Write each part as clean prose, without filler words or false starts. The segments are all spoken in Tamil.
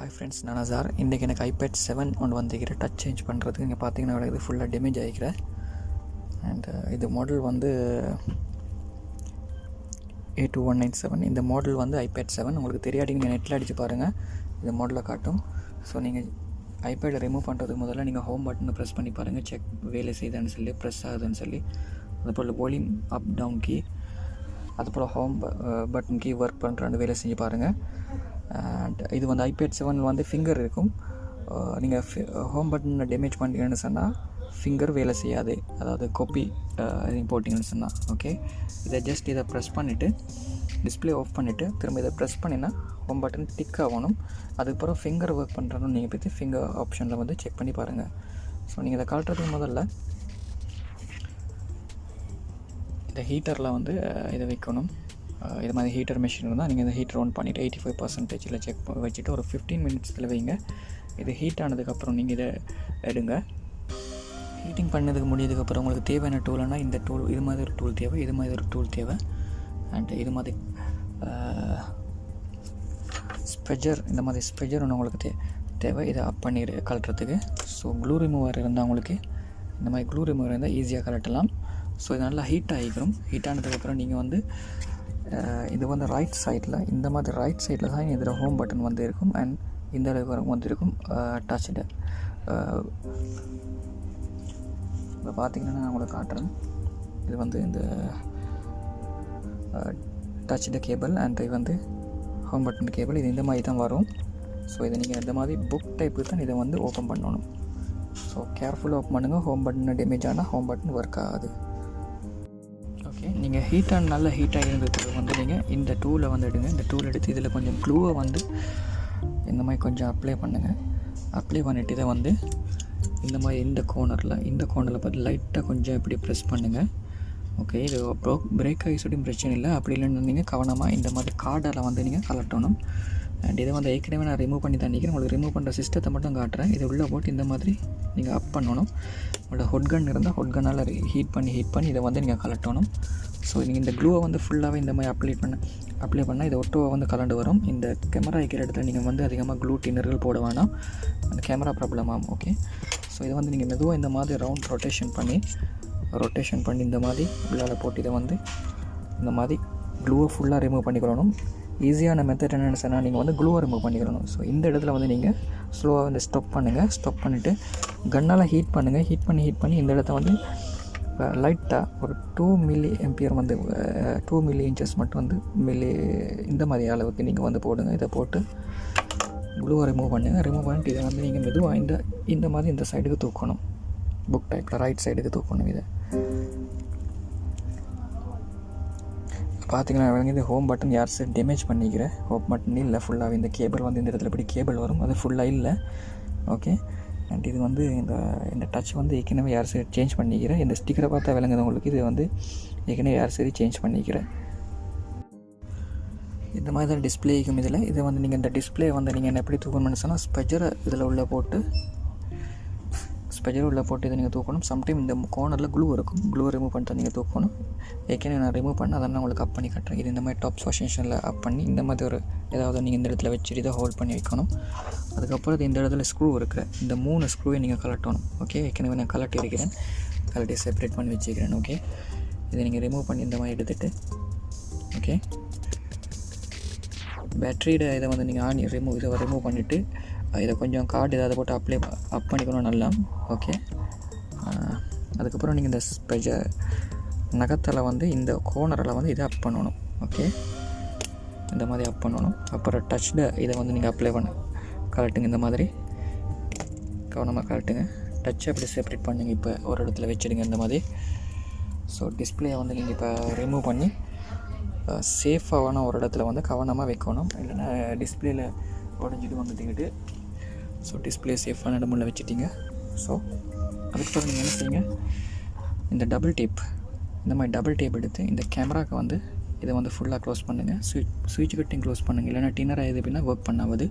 ஹாய் ஃப்ரெண்ட்ஸ், நான் அசார். இன்றைக்கி எனக்கு iPad 7 ஒன்று வந்துக்கிறேன். டச் சேஞ்ச் பண்ணுறதுக்கு இங்கே பார்த்தீங்கன்னா இது ஃபுல்லாக டேமேஜ் ஆகிக்கிறேன். அண்ட் இது மாடல் வந்து A2197. இந்த மாடல் வந்து iPad 7 உங்களுக்கு தெரியாட்டி நீங்கள் நெட்டில் அடித்து பாருங்கள், இந்த மாடலில் காட்டும். ஸோ நீங்கள் iPad ரிமூவ் பண்ணுறதுக்கு முதல்ல நீங்கள் ஹோம் பட்டனை ப்ரெஸ் பண்ணி பாருங்கள், செக் வேலை செய்யுதுன்னு சொல்லி, ப்ரெஸ் ஆகுதுன்னு சொல்லி. அதுபோல் வால்யூம் அப் டவுன் கீ, அதுபோல் ஹோம் பட்டன் கீ ஒர்க் பண்ணுறான்னு வேலை செஞ்சு பாருங்கள். அண்ட் இது வந்து iPad 7 வந்து ஃபிங்கர் இருக்கும். நீங்கள் ஹோம் பட்டனை டேமேஜ் பண்ணிட்டீங்கன்னு சொன்னால் ஃபிங்கர் வேலை செய்யாது, அதாவது காப்பி போட்டிங்கன்னு சொன்னால். ஓகே, இதை ப்ரெஸ் பண்ணிவிட்டு டிஸ்பிளே ஆஃப் பண்ணிவிட்டு திரும்ப இதை ப்ரெஸ் பண்ணினா ஹோம் பட்டன் டிக் ஆகணும். அதுக்கப்புறம் ஃபிங்கர் ஒர்க் பண்ணுறதுன்னு நீங்கள் பற்றி ஃபிங்கர் ஆப்ஷனில் வந்து செக் பண்ணி பாருங்கள். ஸோ நீங்கள் இதை காட்டுறதுக்கு முதல்ல இந்த ஹீட்டரில் வந்து இதை வைக்கணும். இது மாதிரி ஹீட்டர் மிஷின் இருந்தால் நீங்கள் இந்த ஹீட்டர் ஆன் பண்ணிவிட்டு 85% செக் வச்சுட்டு ஒரு 15 மினிட்ஸில் வைங்க. இது ஹீட் ஆனதுக்கப்புறம் நீங்கள் இதை எடுங்க. ஹீட்டிங் பண்ணதுக்கு முடியதுக்கப்புறம் உங்களுக்கு தேவையான டூல்னா இந்த டூல், இது மாதிரி ஒரு டூல் தேவை, இது மாதிரி ஒரு டூல் தேவை. அண்ட் இது மாதிரி ஸ்பெஜர், இந்த மாதிரி ஸ்பெஜர் ஒன்று உங்களுக்கு தேவை, இதை அப் பண்ணி கலட்டுறதுக்கு. ஸோ க்ளூ ரிமூவர் இருந்தால் உங்களுக்கு இந்த மாதிரி க்ளூ ரிமூவர் இருந்தால் ஈஸியாக கலட்டலாம். ஸோ இது நல்லா ஹீட் ஆகிக்கிறோம். ஹீட் ஆனதுக்கப்புறம் நீங்கள் வந்து இது வந்து ரைட் சைடில், இந்த மாதிரி ரைட் சைடில் தான் இதில் ஹோம் பட்டன் வந்து இருக்கும். அண்ட் இந்த அளவுக்கு வந்து இருக்கும் டச்சுடு. இப்போ பார்த்தீங்கன்னா நான் உங்களுக்கு காட்டுறேன். இது வந்து இந்த டச்சுடு கேபிள் அண்ட் இது வந்து ஹோம் பட்டன் கேபிள். இது இந்த மாதிரி தான் வரும். ஸோ இதை நீங்கள் இந்த மாதிரி புக் டைப்பு தான் இதை வந்து ஓப்பன் பண்ணணும். ஸோ கேர்ஃபுல்லாக ஓப்பன் பண்ணுங்கள். ஹோம் பட்டன் டேமேஜ் ஆனால் ஹோம் பட்டன் ஒர்க் ஆகாது. ஓகே, நீங்கள் நல்ல ஹீட்டாக இருந்ததுக்கு வந்து நீங்கள் இந்த டூலை வந்து எடுங்க. இந்த டூல் எடுத்து இதில் கொஞ்சம் க்ளூவை வந்து இந்த மாதிரி கொஞ்சம் அப்ளை பண்ணுங்கள். அப்ளை பண்ணிவிட்டு இதை வந்து இந்த மாதிரி இந்த கோனரில் பார்த்து லைட்டாக கொஞ்சம் இப்படி ப்ரெஸ் பண்ணுங்கள். ஓகே, இது பிரேக் ஆகி சொல்லியும் பிரச்சனை இல்லை. அப்படி இல்லைன்னு நீங்கள் கவனமாக இந்த மாதிரி கார்டால் வந்து நீங்கள் கலட்டணும். அண்ட் இதை வந்து ஏற்கனவே நான் ரிமூவ் பண்ணி தண்ணிக்கிறேன். உங்களுக்கு ரிமூவ் பண்ணுற சிஸ்டத்தை மட்டும் காட்டுறேன். இதை உள்ளே போட்டு இந்த மாதிரி நீங்கள் அப் பண்ணணும். உங்களோட ஹொட்கன் இருந்தால் ஹொட்கனால் ஹீட் பண்ணி இதை வந்து நீங்கள் கலட்டணும். ஸோ நீங்கள் இந்த க்ளூவை வந்து ஃபுல்லாகவே இந்த மாதிரி அப்ளை பண்ணால் இது ஒட்டோவை வந்து கலண்டு வரும். இந்த கேமரா வைக்கிற இடத்துல நீங்கள் வந்து அதிகமாக க்ளூ டின்னர்கள் போட வேணாம், அந்த கேமரா ப்ராப்ளம் ஆகும். ஓகே, ஸோ இதை வந்து நீங்கள் மெதுவாக இந்த மாதிரி ரவுண்ட் ரொட்டேஷன் பண்ணி இந்த மாதிரி உள்ளால் போட்டு இதை வந்து இந்த மாதிரி க்ளூவை ஃபுல்லாக ரிமூவ் பண்ணிக்கணும். ஈஸியான மெத்தட் என்னென்னு சொன்னால் நீங்கள் வந்து க்ளூவை ரிமூவ் பண்ணிக்கணும். ஸோ இந்த இடத்துல வந்து நீங்கள் ஸ்லோவாக வந்து ஸ்டாப் பண்ணிவிட்டு கன்னால் ஹீட் பண்ணி இந்த இடத்த வந்து லைட்டாக ஒரு 2 மில்லி ஆம்பியர் வந்து 2 மில்லி இன்ச்சஸ் மட்டும் வந்து இந்த மாதிரி அளவுக்கு நீங்கள் வந்து போடுங்க. இதை போட்டு க்ளூவை ரிமூவ் பண்ணிட்டு இதை வந்து நீங்கள் மெதுவாக இந்த மாதிரி இந்த சைடுக்கு தூக்கணும். புக் டைப்பில் ரைட் சைடுக்கு தூக்கணும். இதை பார்த்தீங்கன்னா இந்த ஹோம் பட்டன் யார் சார் டேமேஜ் பண்ணிக்கிறேன். ஹோம் பட்டன் இல்லை, ஃபுல்லாகவே இந்த கேபிள் வந்து இந்த இடத்துல இப்படி கேபிள் வரும், அது ஃபுல்லாக இல்லை. ஓகே, அண்ட் இது வந்து இந்த டச் வந்து ஏற்கனவே யார் சரி சேஞ்ச் பண்ணிக்கிறேன். இந்த ஸ்டிக்கரை பார்த்தா விளங்குது உங்களுக்கு, இது வந்து ஏற்கனவே யார் சரி சேஞ்ச் பண்ணிக்கிறேன். இந்த மாதிரி தான் டிஸ்பிளே இருக்கும் இதில். இதை வந்து நீங்கள் இந்த டிஸ்பிளே வந்து நீங்கள் என்ன எப்படி தூக்கணும்னு சொன்னால் ஸ்பெஜரை இதில் உள்ளே போட்டு இதை நீங்கள் தூக்கணும். சம்டைம் இந்த கார்னரில் க்ளூ இருக்கும், க்ளூ ரிமூவ் பண்ணிட்டு நீங்கள் தூக்கணும். ஏற்கனவே நான் ரிமூவ் பண்ண அதெல்லாம் உங்களுக்கு அப் பண்ணி காட்டுறேன். இது இந்த மாதிரி டாப் பொசிஷனில் அப் பண்ணி இந்த மாதிரி ஒரு ஏதாவது நீங்கள் இந்த இடத்துல வச்சுட்டு இதை ஹோல்ட் பண்ணி வைக்கணும். அதுக்கப்புறம் இது இந்த இடத்துல ஸ்க்ரூ இருக்கிற இந்த 3 ஸ்க்ரூவை நீங்கள் கலட்டணும். ஓகே, ஏற்கனவே நான் கலட்டி செப்பரேட் பண்ணி வச்சுக்கிறேன். ஓகே, இதை நீங்கள் ரிமூவ் பண்ணி இந்த மாதிரி எடுத்துகிட்டு, ஓகே, பேட்டரியோட இதை வந்து நீங்கள் இதை ரிமூவ் பண்ணிவிட்டு இதை கொஞ்சம் கார்டு ஏதாவது போட்டு அப் பண்ணிக்கணும் நல்லா. ஓகே, அதுக்கப்புறம் நீங்கள் இந்த ஸ்பெஜர் நகத்தில் வந்து இந்த கோனரில் வந்து இதை அப் பண்ணணும். ஓகே, இந்த மாதிரி அப் பண்ணணும். அப்புறம் டச்சில் இதை வந்து நீங்கள் கலட்டுங்க. இந்த மாதிரி கவனமாக கலட்டுங்க. டச்சை அப்படி செப்பரேட் பண்ணுங்க. இப்போ ஒரு இடத்துல வச்சுடுங்க இந்த மாதிரி. ஸோ டிஸ்பிளே வந்து நீங்கள் இப்போ ரிமூவ் பண்ணி சேஃபான ஒரு இடத்துல வந்து கவனமாக வைக்கணும். இல்லைன்னா டிஸ்பிளேயில் உடஞ்சிட்டு வந்துட்டுக்கிட்டு. ஸோ டிஸ்பிளே சேஃபான இடமுள்ள வச்சுட்டிங்க. ஸோ அதுக்கப்புறம் நீங்கள் என்ன செய்யுங்க, இந்த இந்த மாதிரி டபுள் டேப் எடுத்து இந்த கேமராவுக்கு வந்து இதை வந்து ஃபுல்லாக க்ளோஸ் பண்ணுங்கள். சுவிட்ச் கட்டிங் க்ளோஸ் பண்ணுங்கள், இல்லைனா டின்னராக எது அப்படின்னா ஒர்க் பண்ணாவது.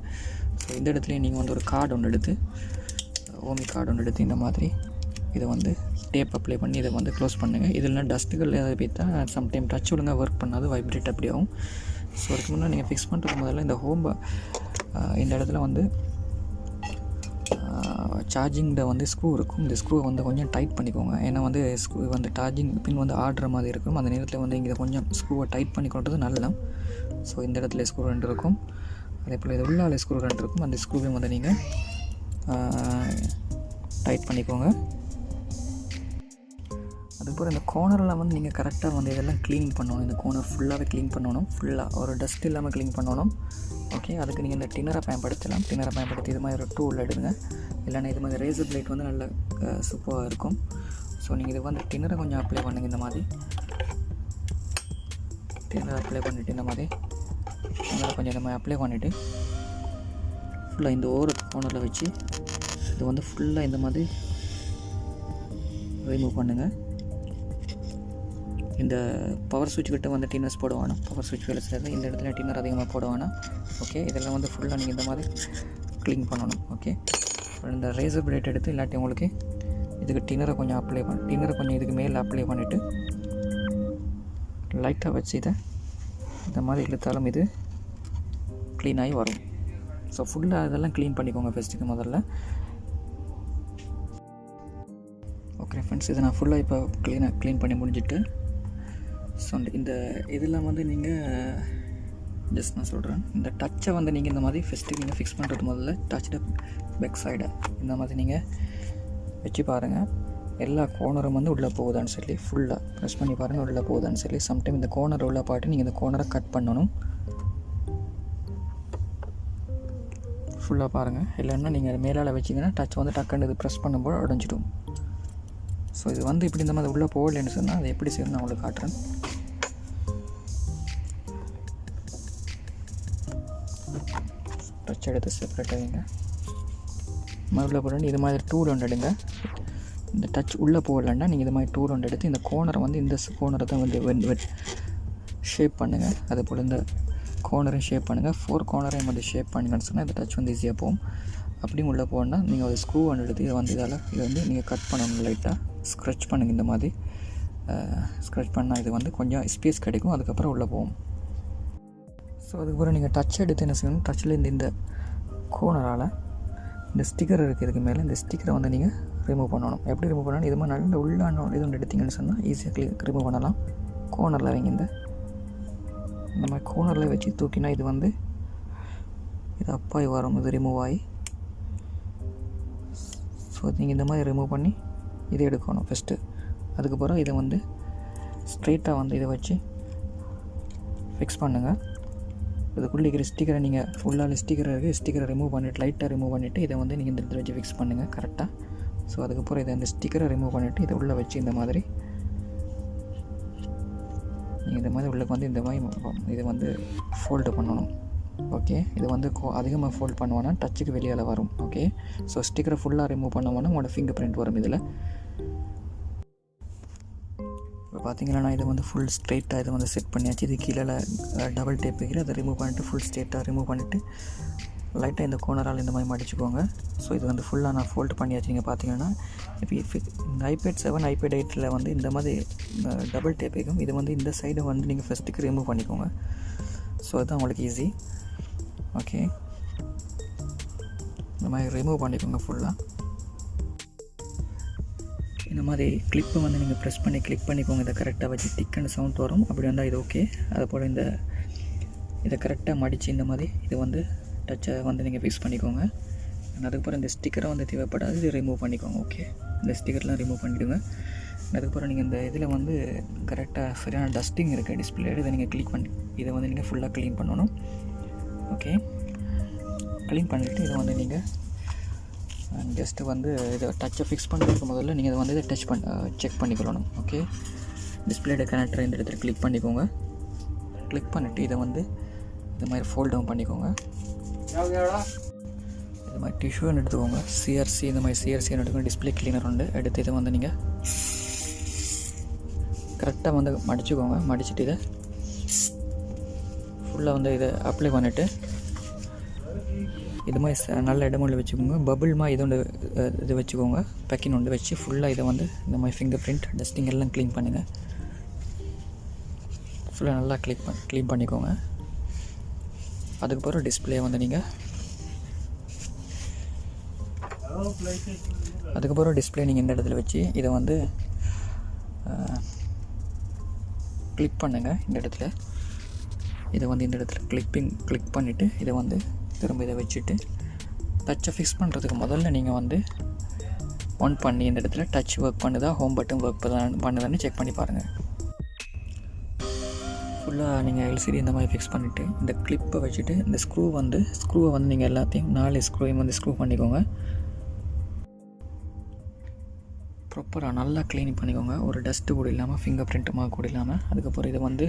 ஸோ இந்த இடத்துலையும் நீங்கள் வந்து ஒரு கார்டு ஒன்று எடுத்து இந்த மாதிரி இதை வந்து டேப் அப்ளை பண்ணி இதை வந்து க்ளோஸ் பண்ணுங்கள். இதில் டஸ்ட்டுகள் ஏதாவது போய்த்தா சம்டைம் டச் ஒழுங்காக ஒர்க் பண்ணாது, வைப்ரேட் அப்படி ஆகும். ஸோ அதுக்கு முன்னாடி நீங்கள் ஃபிக்ஸ் பண்ணுறதுக்கு முதல்ல இந்த இந்த இடத்துல வந்து சார்ஜிங்கில் வந்து ஸ்க்ரூ இருக்கும். இந்த ஸ்க்ரூவை வந்து கொஞ்சம் டைட் பண்ணிக்கோங்க. ஏன்னா வந்து ஸ்க்ரூ வந்து சார்ஜிங் பின் வந்து ஆடுற மாதிரி இருக்கும். அந்த நேரத்தில் வந்து இங்கே கொஞ்சம் ஸ்க்ரூவை டைட் பண்ணிக்கொண்டது நல்லது. ஸோ இந்த இடத்துல ஸ்க்ரூ 2 இருக்கும். அதே போல் இது உள்ளால ஸ்க்ரூ 2 இருக்கும். அந்த ஸ்க்ரூவையும் வந்து நீங்கள் டைட் பண்ணிக்கோங்க. அதுபோல் இந்த கோனரில் வந்து நீங்கள் கரெக்டாக வந்து இதெல்லாம் க்ளீன் பண்ணணும். இந்த கோனர் ஃபுல்லாகவே க்ளீன் பண்ணணும். ஃபுல்லாக ஒரு டஸ்ட் இல்லாமல் க்ளீன் பண்ணணும். ஓகே, அதுக்கு நீங்கள் இந்த டின்னரை பயன்படுத்தலாம். டின்னரை பயன்படுத்தி இது மாதிரி ஒரு டூல் எடுங்க. இல்லைன்னா இது மாதிரி ரேசர் பிளேட் வந்து நல்ல சூப்பராக இருக்கும். ஸோ நீங்கள் இது வந்து டின்னரை கொஞ்சம் அப்ளை பண்ணுங்கள். இந்த மாதிரி டின்னரை அப்ளை பண்ணிவிட்டு இந்த மாதிரி டின்னரை கொஞ்சம் இந்த மாதிரி அப்ளை பண்ணிவிட்டு ஃபுல்லாக இந்த ஓர கோனரில் வச்சு இது வந்து ஃபுல்லாக இந்த மாதிரி ரிமூவ் பண்ணுங்கள். இந்த பவர் சுவிட்ச் கிட்ட வந்து டின்னர்ஸ் போடுவானா, பவர் சுவிட்ச் வேலை செய்யாது. இந்த இடத்துல டின்னர் அதிகமாக போடுவானா. ஓகே, இதெல்லாம் வந்து ஃபுல்லாக நீங்கள் இந்த மாதிரி க்ளீன் பண்ணணும். ஓகே, இந்த ரேசர் பிளேட் எடுத்து இல்லாட்டி உங்களுக்கு இதுக்கு டின்னரை கொஞ்சம் அப்ளை டின்னரை கொஞ்சம் இதுக்கு மேலே அப்ளை பண்ணிவிட்டு லைட்டாக வச்சு இதை இந்த மாதிரி இழுத்தாலும் இது க்ளீன் ஆகி வரும். ஸோ ஃபுல்லாக இதெல்லாம் க்ளீன் பண்ணிக்கோங்க ஃபஸ்ட்டுக்கு முதல்ல. ஓகே ஃப்ரெண்ட்ஸ், இதை நான் ஃபுல்லாக இப்போ க்ளீன் பண்ணி முடிஞ்சிட்டு ஸோ இந்த இதெல்லாம் வந்து நீங்கள் ஜஸ்ட் நான் சொல்கிறேன், இந்த டச்சை வந்து நீங்கள் இந்த மாதிரி ஃபஸ்ட்டு நீங்கள் ஃபிக்ஸ் பண்ணுறது முதல்ல டச்சு பேக் சைடை இந்த மாதிரி நீங்கள் வச்சு பாருங்கள். எல்லா கோனரும் வந்து உள்ளே போகுதான்னு சொல்லி ஃபுல்லாக ப்ரெஸ் பண்ணி பாருங்கள் உள்ளே போகுதான்னு சொல்லி. சம்டைம் இந்த கோனர் உள்ள பாட்டு நீங்கள் இந்த கோனரை கட் பண்ணணும். ஃபுல்லாக பாருங்கள். இல்லைன்னா நீங்கள் மேலால் வச்சிங்கன்னா டச் வந்து டக்குன்னு இது ப்ரெஸ் பண்ணும்போது உடஞ்சிடும். ஸோ இது வந்து இப்படி இந்த மாதிரி உள்ளே போகலன்னு சொன்னால் அதை எப்படி செய்யணும் நான் உங்களுக்கு காட்டுறேன். டச் எடுத்து செப்பரேட்டாக வைங்க. உள்ளே போடணும். இது மாதிரி டூல் ஒன்று எடுங்க. இந்த டச் உள்ளே போகலன்னா நீங்கள் இது மாதிரி டூல் ஒன்று எடுத்து இந்த கோனரை வந்து இந்த கோனரை தான் வந்து ஷேப் பண்ணுங்கள். அதே போல் இந்த கோனரையும் ஷேப் பண்ணுங்கள். 4 கோனரையும் வந்து ஷேப் பண்ணிங்கன்னு சொன்னால் இந்த டச் வந்து ஈஸியாக போகும். அப்படியும் உள்ளே போகணுன்னா நீங்கள் ஒரு ஸ்க்ரூ ஒன்று எடுத்து இதை வந்து இதை வந்து நீங்கள் கட் பண்ணணும். லைட்டாக ஸ்க்ரட்ச் பண்ணுங்கள். இந்த மாதிரி ஸ்க்ரட்ச் பண்ணால் இது வந்து கொஞ்சம் ஸ்பேஸ் கிடைக்கும். அதுக்கப்புறம் உள்ளே போகும். ஸோ அதுக்கப்புறம் நீங்கள் டச் எடுத்து என்ன செய்யணும், டச்சில் இந்த கோனரால் இந்த ஸ்டிக்கர் இருக்குது இதுக்கு மேலே, இந்த ஸ்டிக்கரை வந்து நீங்கள் ரிமூவ் பண்ணணும். எப்படி ரிமூவ் பண்ணணும், இது மாதிரி நல்ல உள்ளான இது ஒன்று எடுத்திங்கன்னு சொன்னால் ஈஸியாக ரிமூவ் பண்ணலாம். கோனரில் வைங்க. இந்த மாதிரி கோனரில் வச்சு தூக்கினா இது வந்து இது அப்பாய் வரும். இது ரிமூவ் ஆகி ஸோ நீங்கள் இந்த மாதிரி ரிமூவ் பண்ணி இதை எடுக்கணும் ஃபஸ்ட்டு. அதுக்கப்புறம் இதை வந்து ஸ்ட்ரெயிட்டாக வந்து இதை வச்சு ஃபிக்ஸ் பண்ணுங்கள். இதுக்குள்ளே இருக்கிற ஸ்டிக்கரை நீங்கள் ஃபுல்லாக ஸ்டிக்கரை இருக்குது, ஸ்டிக்கரை ரிமூவ் பண்ணிவிட்டு லைட்டாக ரிமூவ் பண்ணிவிட்டு இதை வந்து நீங்கள் இந்த இடத்துல வச்சு ஃபிக்ஸ் பண்ணுங்கள் கரெக்டாக. ஸோ அதுக்கப்புறம் இதை இந்த ஸ்டிக்கரை ரிமூவ் பண்ணிவிட்டு இதை உள்ளே வச்சு இந்த மாதிரி நீங்கள் இந்த மாதிரி உள்ளே வந்து இந்த மாதிரி இதை வந்து ஃபோல்டு பண்ணணும். ஓகே, இது வந்து அதிகமாக ஃபோல்ட் பண்ணுவோன்னா டச்சுக்கு வெளியால் வரும். ஓகே, ஸோ ஸ்டிக்கரை ஃபுல்லாக ரிமூவ் பண்ணுவோன்னா உங்களோட ஃபிங்கர் பிரிண்ட் வரும் இதில். இப்போ பார்த்தீங்கன்னா இதை வந்து ஃபுல் ஸ்ட்ரெயிட்டாக இதை வந்து செட் பண்ணியாச்சு. இது கீழே டபுள் டேப் வைக்கிற அதை ரிமூவ் பண்ணிவிட்டு ஃபுல் ஸ்ட்ரெயிட்டாக ரிமூவ் பண்ணிவிட்டு லைட்டாக இந்த கோனரால் இந்த மாதிரி மடிச்சுக்கோங்க. ஸோ இது வந்து ஃபுல்லாக நான் ஃபோல்டு பண்ணியாச்சு. நீங்கள் பார்த்தீங்கன்னா இப்போ இந்த iPad 7 iPad 8 வந்து இந்த மாதிரி டபுள் டேப் வைக்கும். இது வந்து இந்த சைடை வந்து நீங்கள் ஃபஸ்ட்டுக்கு ரிமூவ் பண்ணிக்கோங்க. ஸோ அதுதான் உங்களுக்கு ஈஸி. ஓகே, இந்த மாதிரி ரிமூவ் பண்ணிக்கோங்க ஃபுல்லாக. இந்த மாதிரி கிளிப்பை வந்து நீங்கள் ப்ரெஸ் பண்ணி கிளிக் பண்ணிக்கோங்க. இதை கரெக்டாக வச்சு டிக்குன்னு சவுண்ட் வரும். அப்படி வந்தால் இது ஓகே. அதுபோல் இதை கரெக்டாக மடித்து இந்த மாதிரி இது வந்து டச்சை வந்து நீங்கள் ஃபிக்ஸ் பண்ணிக்கோங்க. அதுக்கப்புறம் இந்த ஸ்டிக்கரை வந்து தேவைப்படாது, இது ரிமூவ் பண்ணிக்கோங்க. ஓகே, இந்த ஸ்டிக்கர்லாம் ரிமூவ் பண்ணிவிடுங்க. அதுக்கப்புறம் நீங்கள் இந்த இதில் வந்து கரெக்டாக சரியான டஸ்டிங் இருக்குது டிஸ்பிளே. இதை நீங்கள் கிளிக் பண்ணி இதை வந்து நீங்கள் ஃபுல்லாக க்ளீன் பண்ணணும். ஓகே, க்ளீன் பண்ணிவிட்டு இதை வந்து நீங்கள் ஜஸ்ட்டு வந்து இதை டச்சை ஃபிக்ஸ் பண்ணுறதுக்கு முதல்ல நீங்கள் இதை வந்து இதை செக் பண்ணிக்கொள்ளணும். ஓகே, டிஸ்பிளேட கனெக்டரை இந்த இடத்துல கிளிக் பண்ணிக்கோங்க. கிளிக் பண்ணிவிட்டு இதை வந்து இது மாதிரி ஃபோல்ட் டவுன் பண்ணிக்கோங்க. இது மாதிரி டிஷ்யூன்னு எடுத்துக்கோங்க. சிஆர்சி இந்த மாதிரி சிஆர்சி எடுத்துக்கோங்க. டிஸ்பிளே கிளீனர் உண்டு. எடுத்து இதை வந்து நீங்கள் கரெக்டாக வந்து மடிச்சுக்கோங்க. மடிச்சுட்டு இதை ஃபுல்லாக வந்து இதை அப்ளை பண்ணிவிட்டு இது மாதிரி நல்ல இடமுள்ள வச்சுக்கோங்க. பபுள் மாதிரி இது வச்சுக்கோங்க. பேக்கிங் ஒன்று வச்சு ஃபுல்லாக இதை வந்து இந்த மாதிரி ஃபிங்கர் பிரிண்ட் டஸ்டிங் எல்லாம் க்ளீன் பண்ணுங்கள். ஃபுல்லாக நல்லா க்ளீன் பண்ணிக்கோங்க. அதுக்கப்புறம் டிஸ்பிளே வந்து நீங்கள் அதுக்கப்புறம் டிஸ்பிளே நீங்கள் இந்த இடத்துல வச்சு இதை வந்து கிளிக் பண்ணுங்கள். இந்த இடத்துல இதை வந்து இந்த இடத்துல கிளிக் பண்ணிவிட்டு இதை வந்து திரும்ப இதை வச்சுட்டு டச்சை ஃபிக்ஸ் பண்ணுறதுக்கு முதல்ல நீங்கள் வந்து ஆன் பண்ணி இந்த இடத்துல டச் ஒர்க் பண்ணுதா, ஹோம் பட்டன் ஒர்க் பண்ணுதான்னு செக் பண்ணி பாருங்கள். ஃபுல்லாக நீங்கள் எல்சிடி இந்த மாதிரி ஃபிக்ஸ் பண்ணிவிட்டு இந்த கிளிப்பை வச்சுட்டு இந்த ஸ்க்ரூவை வந்து நீங்கள் எல்லாத்தையும் 4 ஸ்க்ரூவையும் வந்து ஸ்க்ரூ பண்ணிக்கோங்க. ப்ராப்பராக நல்லா க்ளீன் பண்ணிக்கோங்க. ஒரு டஸ்ட்டு கூட இல்லாமல், ஃபிங்கர் பிரிண்ட்டுமாக கூட இல்லாமல். அதுக்கப்புறம் இதை வந்து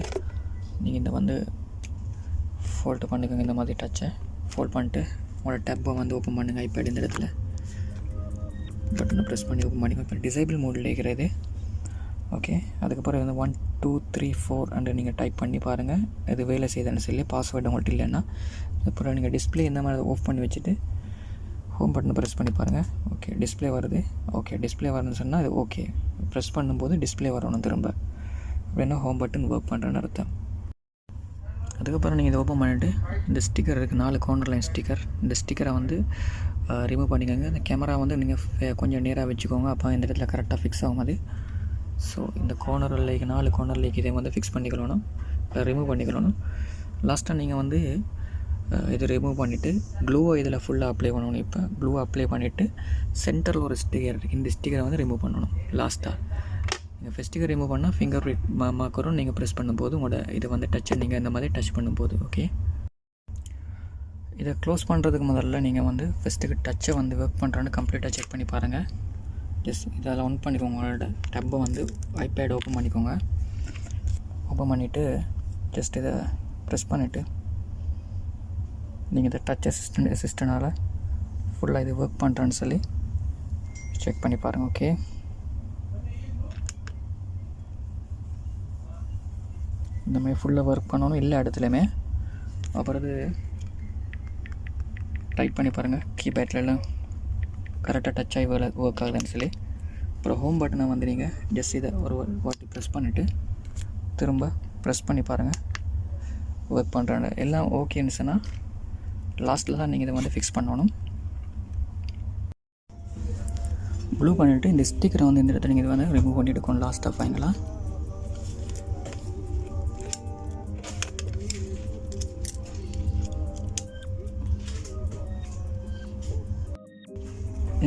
நீங்கள் இந்த வந்து ஃபோல்டு பண்ணிக்கோங்க. இந்த மாதிரி டச்சை ஃபோல்ட் பண்ணிட்டு உங்களோட டப்பை வந்து ஓப்பன் பண்ணுங்கள். ஐபேட் இந்த இடத்துல பட்டனை ப்ரெஸ் பண்ணி ஓப்பன் பண்ணிக்கோங்க. இப்போ டிசேபிள் மோடில் இருக்கிறது. ஓகே, அதுக்கப்புறம் வந்து 1 2 3 4 அண்டு நீங்கள் டைப் பண்ணி பாருங்கள். இது வேலை செய்யுதுன்னு சொல்லி. பாஸ்வேர்டு உங்கள்கிட்ட இல்லைன்னா அப்புறம் நீங்கள் டிஸ்பிளே இந்த மாதிரி ஆஃப் பண்ணி வச்சுட்டு ஹோம் பட்டனை ப்ரெஸ் பண்ணி பாருங்கள். ஓகே, டிஸ்பிளே வருது. ஓகே, டிஸ்பிளே வருதுன்னு சொன்னால் அது ஓகே. ப்ரெஸ் பண்ணும்போது டிஸ்பிளே வரணும் திரும்ப. அப்படின்னா ஹோம் பட்டன் ஒர்க் பண்ணுறேன்னு அர்த்தம். அதுக்கப்புறம் நீங்கள் இதை ஓப்பன் பண்ணிவிட்டு இந்த ஸ்டிக்கர் இருக்குது, 4 கார்னர் லைன் ஸ்டிக்கர். இந்த ஸ்டிக்கரை வந்து ரிமூவ் பண்ணிக்கோங்க. இந்த கேமரா வந்து நீங்கள் கொஞ்சம் நேராக வச்சுக்கோங்க. அப்போ இந்த இடத்துல கரெக்டாக ஃபிக்ஸ் ஆகும் அது. ஸோ இந்த கார்னர்லேக்கு 4 கார்னர்லேக்கு இதை வந்து ஃபிக்ஸ் பண்ணிக்கணும், ரிமூவ் பண்ணிக்கணும். லாஸ்ட்டாக நீங்கள் வந்து இதை ரிமூவ் பண்ணிவிட்டு க்ளூவை இதில் ஃபுல்லாக அப்ளை பண்ணணும். இப்போ க்ளூவை அப்ளை பண்ணிவிட்டு சென்டரில் ஒரு ஸ்டிக்கர் இருக்குது, இந்த ஸ்டிக்கரை வந்து ரிமூவ் பண்ணணும். லாஸ்ட்டாக நீங்கள் ஸ்டிக்கர் ரிமூவ் பண்ணால் ஃபிங்கர் பிரிண்ட் மார்க்கரும் நீங்கள் ப்ரெஸ் பண்ணும்போது உங்களோட இதை வந்து டச்சை நீங்கள் இந்த மாதிரி டச் பண்ணும்போது ஓகே. இதை க்ளோஸ் பண்ணுறதுக்கு முதல்ல நீங்கள் வந்து ஃபஸ்ட்டுக்கு டச்சை வந்து ஒர்க் பண்ணுறான்னு கம்ப்ளீட்டாக செக் பண்ணி பாருங்கள். ஜஸ்ட் இதில் ஆன் பண்ணிக்கோங்க. உங்களோட டப்பை வந்து ஐபேட் ஓப்பன் பண்ணிக்கோங்க. ஓப்பன் பண்ணிவிட்டு ஜஸ்ட் இதை ப்ரெஸ் பண்ணிவிட்டு நீங்கள் இதை டச் அசிஸ்டனால் ஃபுல்லாக இது ஒர்க் பண்ணுறான்னு சொல்லி செக் பண்ணி பாருங்கள். ஓகே, இந்த மாதிரி ஃபுல்லாக ஒர்க் பண்ணணும் எல்லா இடத்துலையுமே. அப்புறம் இது டைப் பண்ணி பாருங்கள் கீபேட்லலாம் கரெக்டாக டச் ஆகி ஒர்க் ஆகுதுன்னு சொல்லி. அப்புறம் ஹோம் பட்டனை வந்து நீங்கள் ஜஸ்ட் இதை ஒரு வாட்டி ப்ரெஸ் பண்ணிவிட்டு திரும்ப ப்ரெஸ் பண்ணி பாருங்கள் ஒர்க் பண்ணுறாங்க. எல்லாம் ஓகேன்னு சொன்னால் லாஸ்ட்டில் தான் நீங்கள் இதை வந்து ஃபிக்ஸ் பண்ணணும். ப்ளூ பண்ணிவிட்டு இந்த ஸ்டிக்கரை வந்து இந்த இடத்துல நீங்கள் இதை வந்து ரிமூவ் பண்ணி எடுக்கணும் லாஸ்ட்டாக ஃபைனலாக.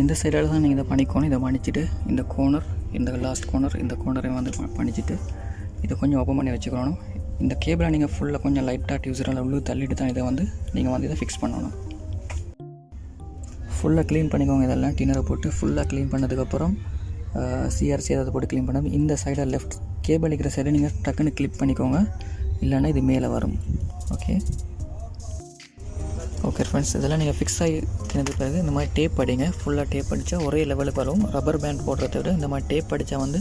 இந்த சைடால் தான் நீங்கள் இதை பண்ணிக்கணும். இதை பண்ணிச்சுட்டு இந்த கோனர், இந்த லாஸ்ட் கோனர், இந்த கோனரை வந்து பண்ணிச்சுட்டு இதை கொஞ்சம் ஓப்பன் பண்ணி வச்சுக்கணும். இந்த கேபிளை நீங்கள் ஃபுல்லாக கொஞ்சம் லைட்டாக டியூசரால் உள்ளே தள்ளிட்டு தான் இதை வந்து நீங்கள் வந்து இதை ஃபிக்ஸ் பண்ணணும். ஃபுல்லாக க்ளீன் பண்ணிக்கோங்க. இதெல்லாம் டின்னரை போட்டு ஃபுல்லாக க்ளீன் பண்ணதுக்கப்புறம் சிஆர்சி அதை போட்டு க்ளீன் பண்ண இந்த சைடாக லெஃப்ட் கேபிள் இருக்கிற சைடை நீங்கள் டக்குன்னு கிளிக் பண்ணிக்கோங்க, இல்லைன்னா இது மேலே வரும். ஓகே ஓகே ஃப்ரெண்ட்ஸ், இதெல்லாம் நீங்கள் ஃபிக்ஸ் ஆகினது பிறகு இந்த மாதிரி டேப் அடிங்க. ஃபுல்லாக டேப் அடித்தா ஒரே லெவலுக்கு வரும். ரப்பர் பேண்ட் போடுறத விட இந்த மாதிரி டேப் அடித்தா வந்து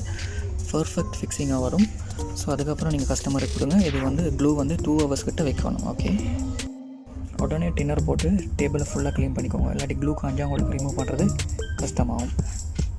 பர்ஃபெக்ட் ஃபிக்ஸிங்காக வரும். ஸோ அதுக்கப்புறம் நீங்கள் கஸ்டமருக்கு கொடுங்க. இது வந்து க்ளூ வந்து 2 hours கிட்ட வைக்கணும். ஓகே, உடனே டின்னர் போட்டு டேபிளை ஃபுல்லாக க்ளீன் பண்ணிக்கோங்க. இல்லாட்டி க்ளூ காஞ்சா உங்களுக்கு ரிமூவ் பண்ணுறது கஷ்டமாகும்.